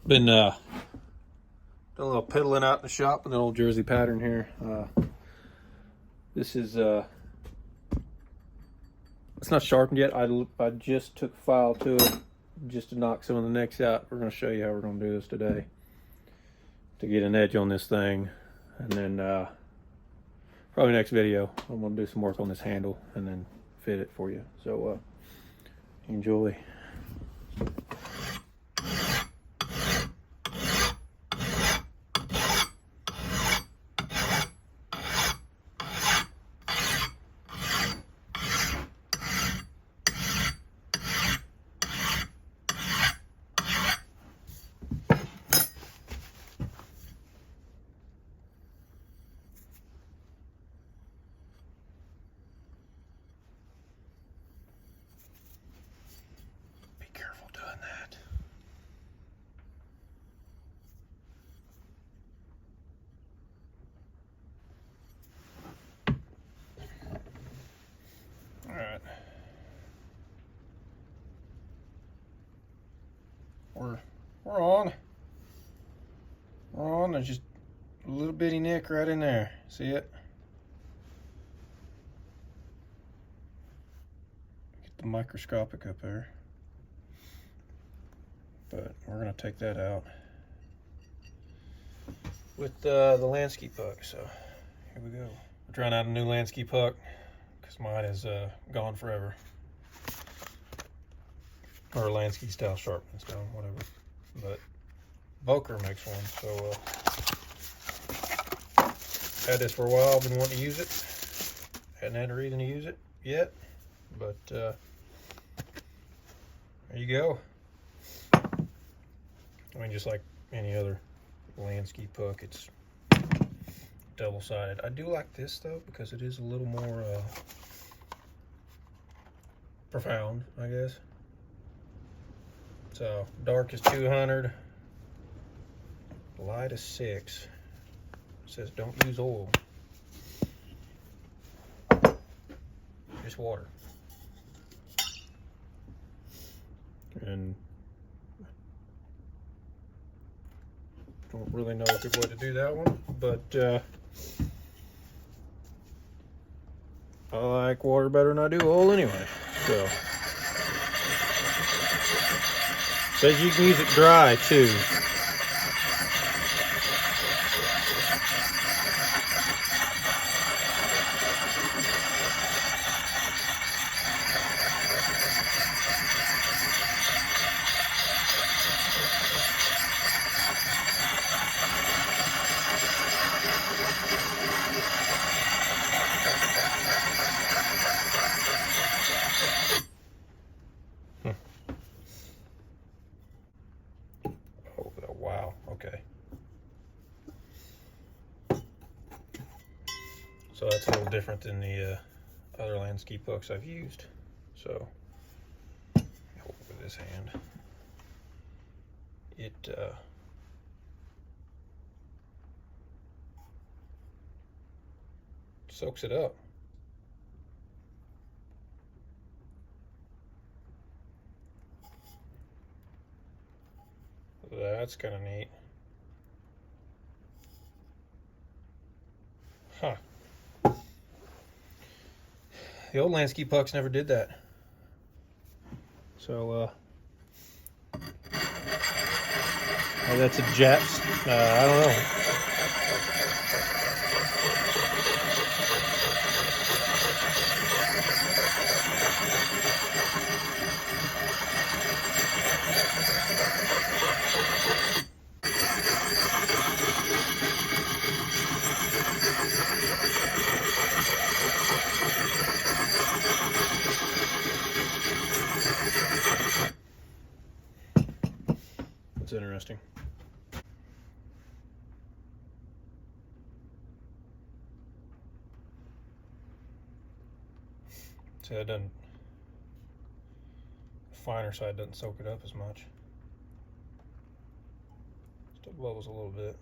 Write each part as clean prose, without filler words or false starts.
Been doing a little piddling out in the shop with an old Jersey pattern here. This is it's not sharpened yet. I just took a file to it just to knock some of the nicks out. We're going to show you how we're going to do this today to get an edge on this thing, and then probably next video I'm going to do some work on this handle and then fit it for you. So enjoy. Careful doing that. All right. We're on. We're on. There's just a little bitty nick right in there. See it? Get the microscopic up there. But we're gonna take that out with the Lanski puck. So here we go. We're trying out a new Lanski puck because mine is gone forever, or Lanski style sharpening stone, whatever. But Boker makes one, so had this for a while. Been wanting to use it. Hadn't had a reason to use it yet, but there you go. I mean, just like any other Lanski puck, it's double-sided. I do like this, though, because it is a little more profound, I guess. So, dark is 200, light is 6. It says don't use oil, just water. And don't really know a good way to do that one, but I like water better than I do oil anyway. So says you can use it dry too. Wow, okay. So that's a little different than the other Lanski pucks I've used. So, hold with this hand. It soaks it up. That's kind of neat. Huh. The old Lanski pucks never did that. So, oh, that's a Japs. I don't know. That's interesting. See, that doesn't, the finer side doesn't soak it up as much. Still bubbles a little bit.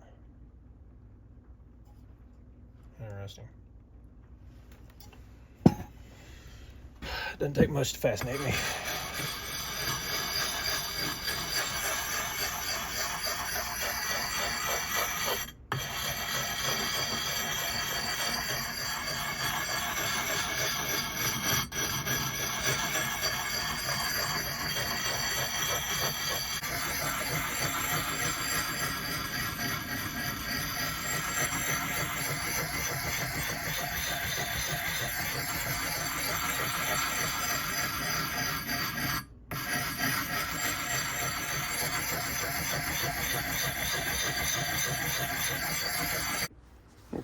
Interesting. Doesn't take much to fascinate me.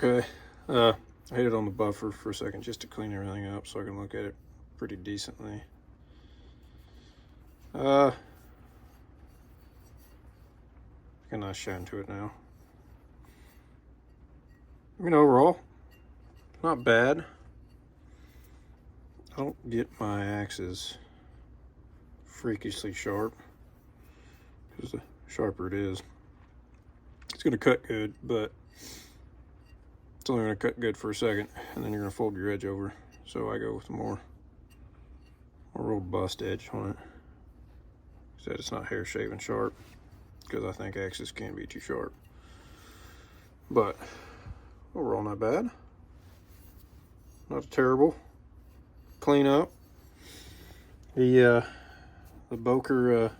Okay, I hit it on the buffer for a second just to clean everything up so I can look at it pretty decently. Got a nice shine to it now. I mean, overall, not bad. I don't get my axes freakishly sharp, because the sharper it is, it's going to cut good, but it's only going to cut good for a second, and then you're going to fold your edge over. So I go with a more robust edge on it. Said it's not hair shaving sharp, because I think axes can be too sharp. But overall, not bad. Not terrible. Clean up. The Boker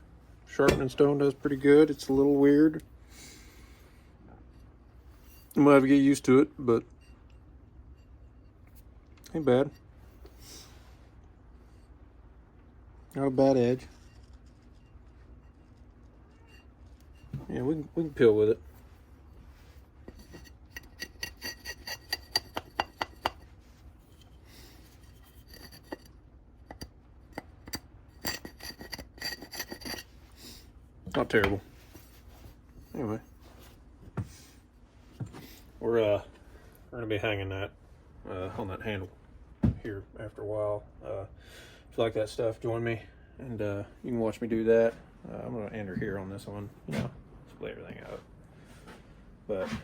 sharpening stone does pretty good. It's a little weird. I might have to get used to it, but ain't bad. Not a bad edge. Yeah, we can peel with it. Not terrible. Anyway, we're gonna be hanging that on that handle here after a while. If you like that stuff, join me, and you can watch me do that. I'm gonna end her here on this one. You know, split everything out. But if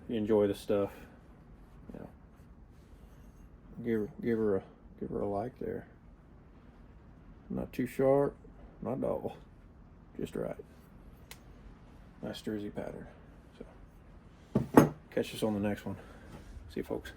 you enjoy this stuff, you know, give her a like there. Not too sharp, not dull, just right. Nice Jersey pattern. So catch us on the next one. See you, folks.